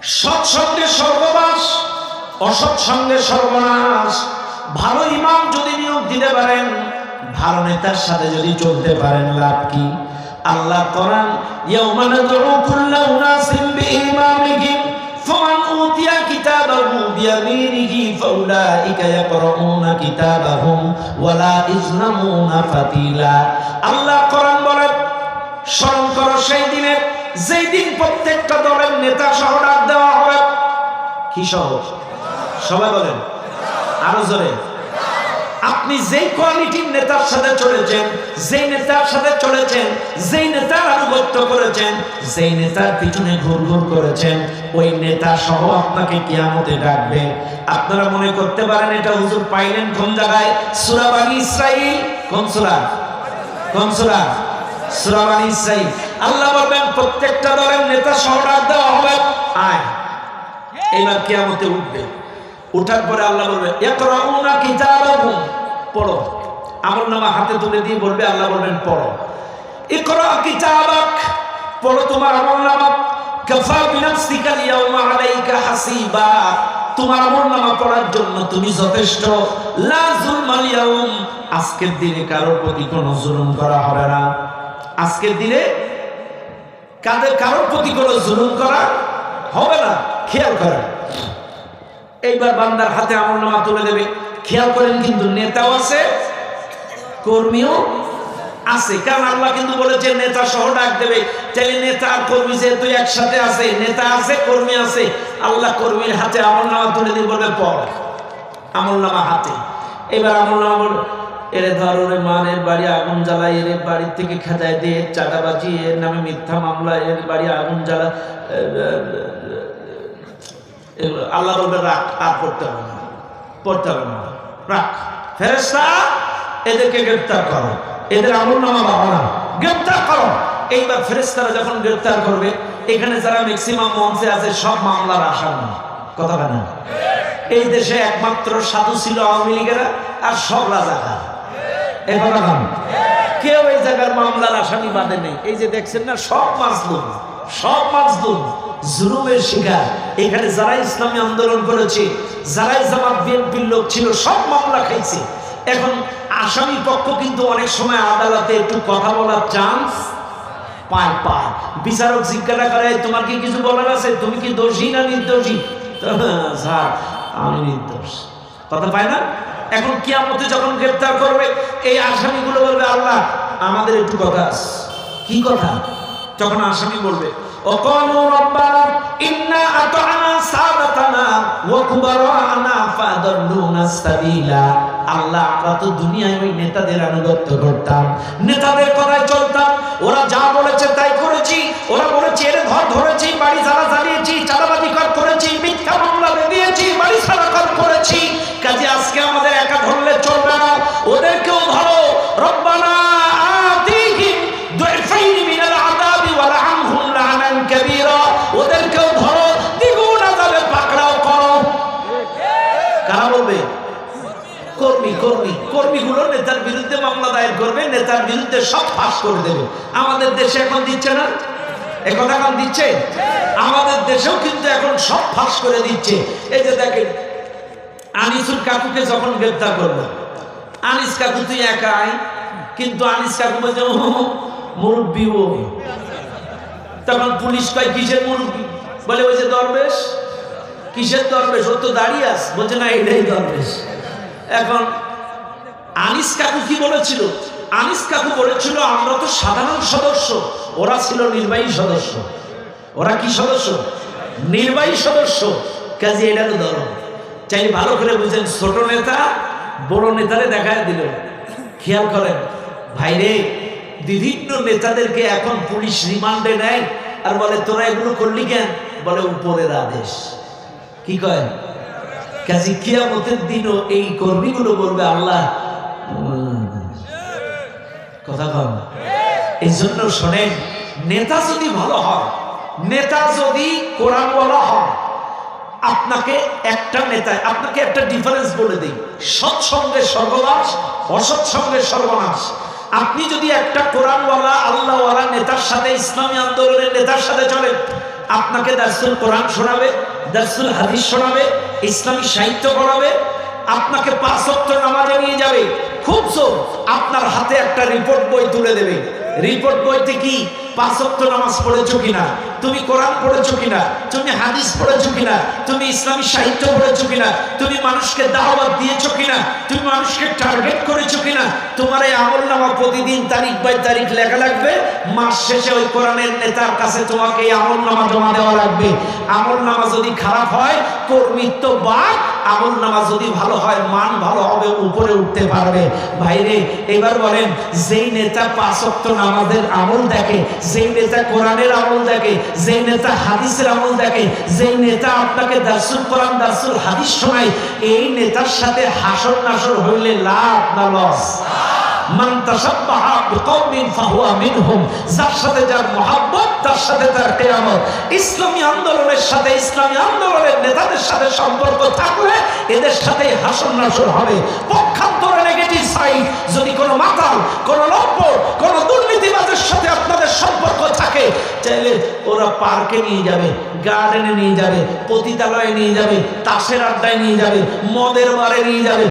সৎসঙ্গে স্বর্গবাস, অসৎসঙ্গে সর্বনাশ। ভালো ইমাম যদি নিয়োগ দিতে পারেন, ভালো নেতার সাথে যদি চলতে পারেন, লাভ কি? আল্লাহ কোরআন, ইয়াউমা নাদউ কুল্লা উনাসিন বিইমামিহিম ফামান উতিয়া কিতাবাহু বিয়ামিনিহি ফাউলাইকা ইয়াকরাউনা কিতাবাহুম ওয়ালা ইজলামুনা ফাতিলা। আল্লাহ কোরআন বলেন, স্মরণ করো সেই দিনের, যেই দিন প্রত্যেকটা দলের নেতা সহ ডাক দেওয়া হবে। কি সহ? সবাই বলেন আরো জোরে। আপনি যেই কোয়ালিটির নেতার সাথে চলেছেন, যেই নেতার সাথে চলেছেন, যেই নেতার আনুগত্য করেছেন, যেই নেতার পিছনে ঘুরঘুর করেছেন, ওই নেতা সহ আপনাকে কিয়ামতে ডাকবে। আপনারা মনে করতে পারেন এটা হুজুর পাইলেন কোন জায়গায়? সূরা বনী ইসরাঈল। কোন সূরা? কোন সূরা? সূরা বনী ইসরাঈল। আল্লাহ বলবেন প্রত্যেকটা দলের নেতা সহ ডাক দেওয়া হবে, আয়। এইবার কিয়ামতে উঠবে। উঠার পরে আল্লাহ বলবে, ইয়াকরাউনা কিতাবাহুম, পড়ো। আমলনামা হাতে তুলে দিয়ে বলবে, আল্লাহ বলবেন পড়ো। ইকরা কিতাবাক, পড়ো তোমার আমলনামা। কাফা বিনাফসিকা ইয়াউমা আলাইকা হাসিবা, তোমার আমলনামা পড়ার জন্য তুমি যথেষ্ট। লা যুলমাল ইয়াউম, আজকের দিনে কারোর প্রতি কোনো জুলুম করা হবে না। আজকের দিনে কারোর প্রতি কোনো জুলুম করা হবে না। খেয়াল করেন, এইবার বান্দার হাতে আমলনামা তুলে দেবে। খেয়াল করেন, কিন্তু নেতাও আছে, কর্মীও আছে। কারণ আল্লাহ কিন্তু বলেছে নেতা সহ ডাক দেবে। তাহলে নেতা আর কর্মী যেহেতু একসাথে আছে, নেতা আছে, কর্মী আছে, আল্লাহ কর্মীর হাতে আমলনামা তুলে দিয়ে বলবে পড়। আমলনামা হাতে। এবার আমলনামা বলবে, এরে ধর, ওরে মানের বাড়ি আগুন জ্বালায়, এর বাড়ির থেকে খেদায় দিয়ে চাঁদাবাজি, এর নামে মিথ্যা মামলা, এর বাড়ি আগুন জ্বালা। আল্লাহ বলবে রাখ, আর পড়তে হবে না, পড়তে হবে না, রাখ। ফেরেশতা, এদেরকে গ্রেফতার করো, এদের আমলনামা বাবা না, গ্রেফতার করো। এইবার ফেরেশতারা যখন গ্রেফতার করবে, এখানে যারা ম্যাক্সিমাম মঞ্চে আছে সব মামলার আসামি। কথা না? এই দেশে একমাত্র সাধু ছিল আওয়ামী লীগেরা, আর সব রাজাকার। এখন কেউ এই জায়গার মামলার আসামি বাদে নেই। এই যে দেখছেন না, সব মাজলুম, সব মাজলুম, জুলুমের শিকার। এখানে যারা ইসলামী আন্দোলন করেছে, যারাই জামাত বিএনপির লোক ছিল, সব মামলা খাইছে। এখন আসামি পক্ষ কিন্তু অনেক সময় আদালতে একটু কথা বলার চান্স পায়। বিচারক জিজ্ঞাসা করে, তোমার কি কিছু বলার আছে? তুমি কি দোষী না নির্দোষী? স্যার, আমি নির্দোষ। কথা পায় না? এখন কিয়ামতে যখন গ্রেফতার করবে, এই আসামিগুলো বলবে, আল্লাহ আমাদের একটু কথা আছে। কি কথা? তখন আসামি বলবে, وقالوا ربنا إنا أطعنا سادتنا وكبراءنا فأضلونا السبيل। আল্লাহ, আমরা তো দুনিয়ায় ওই নেতাদের আনুগত্য করতাম, নেতাদের কথায় চলতাম, ওরা যা বলেছে তাই করেছি। ওরা বলেছে এর ঘর ধরেছি, বাড়ি ছাড়া জ্বালিয়েছি, চাঁদাবাজি করেছি, মিথ্যা মামলা দিয়েছি, বাড়ি ছাড়া করেছি। কাজে আজকে আমাদের একা ধরলে চলবে না, ওদেরকেও ধরো। রব্বানা আতিহিম দুইফাইন মিনাল আযাবি ওয়ালআনহুম লা'নান কাবীরা, ওদেরকেও ধরো, দ্বিগুণ আযাবে পাকড়াও করো। কারা বলবে? কর্মীগুলো নেতার বিরুদ্ধে মামলা দায়ের করবে, নেতার বিরুদ্ধে সব ফাঁস করে দেবে। আমাদের দেশে এখন দিচ্ছে না? এখন দিচ্ছে। আমাদের দেশেও কিন্তু এখন সব ফাঁস করে দিচ্ছে। এই যে দেখেন, আনিসুর কাকুকে যখন গ্রেফতার করলো, আনিস কাকু তুই একাই, কিন্তু আনিস কাকু বলছে মুরব্বী। ও তখন পুলিশ কয় কিসের মুরব্বী? বলে ওই যে দরবেশ। কিসের দরবেশ? ও তো দাঁড়িয়ে আস। বলছে না, এটাই দরবেশ। এখন আনিস কাকু কি বলেছিল? আনিস কাকু বলেছিল, আমরা তো সাধারণ সদস্য, ওরা ছিল নির্বাহী সদস্য। ওরা কি সদস্য? নির্বাহী সদস্য। কাজে এটা তো ধরো। চাইলে ভালো করে বুঝেন, ছোট নেতা বড় নেতারে দেখায় দিল। খেয়াল করেন ভাইরে, বিভিন্ন নেতাদেরকে এখন পুলিশ রিমান্ডে নেয়, আর বলে তোরা এগুলো করলি কেন? বলে উপরের আদেশ। কি কয়? কাজে কিয়ামতের দিনও এই কর্মীগুলো বলবে, আল্লাহ কথা কম। এই জন্য শোনেন, নেতা যদি ভালো হয়, নেতা যদি কোরআনওয়ালা হয়, আপনাকে একটা ডিফারেন্স বলে দিই, সৎসঙ্গে স্বর্গবাস, অসৎসঙ্গে সর্বনাশ। আপনি যদি একটা কোরআনওয়ালা, আল্লাহওয়ালা নেতার সাথে, ইসলামী আন্দোলনের নেতার সাথে চলেন, আপনাকে দারসুল কোরআন শোনাবে, দারসুল হাদিস শোনাবে, ইসলামী সাহিত্য পড়াবে, আপনাকে 5 ওয়াক্ত নামাজে নিয়ে যাবে। খুব জোর আপনার হাতে একটা রিপোর্ট বই তুলে দেবে। রিপোর্ট বইতে কি 5 ওয়াক্ত নামাজ পড়েছো কিনা, তুমি কোরআন পড়েছো কিনা, তুমি হাদিস পড়েছো কিনা, তুমি ইসলামী সাহিত্য পড়েছো কিনা, তুমি মানুষকে দাওয়াত দিয়েছো কিনা, তুমি মানুষকে টার্গেট করেছো কিনা। তোমার এই আমলনামা প্রতিদিন তারিখ বাই তারিখ লেখা লাগবে। মাস শেষে ওই কোরআনের নেতার কাছে তোমাকে এই আমলনামা জমা দেওয়া লাগবে। আমলনামা যদি খারাপ হয় কর্মৃত্ব বাদ, আমলনামা যদি ভালো হয় মান ভালো হবে, উপরে উঠতে পারবে। ভাইরে এবার বলেন, যেই নেতা 5 ওয়াক্ত নামাজের আমল দেখে, যেই নেতা কোরআনের আমল দেখে, যেই নেতা হাদিসের আমল দেখে, যেই নেতা আপনাকে দারসুল কোরআন দারসুল হাদিস শোনায়, এই নেতার সাথে হাসর নাসর হইলে লাভ না লস? মান তাশাব্বাহা বিকওমিন ফাহুয়া মিনহুম, যার সাথে যার মহব্বত তার সাথে তার কিয়ামত। ইসলামী আন্দোলনের সাথে, ইসলামী আন্দোলনের নেতাদের সাথে সম্পর্ক থাকলে এদের সাথে হাসর নাসর হবে। পক্ষান্তরে নেগেটিভ সাইড, যদি কোনো মাতাল, কোনো লম্পট, কোনো দুর্নীতিবাজের সাথে আপনাদের সম্পর্ক থাকে, চাইলে ওরা পার্কে নিয়ে যাবে, গার্ডেনে নিয়ে যাবে, পতিতালয়ে নিয়ে যাবে, তাসের আড্ডায় নিয়ে যাবে, মদের বারে নিয়ে যাবে।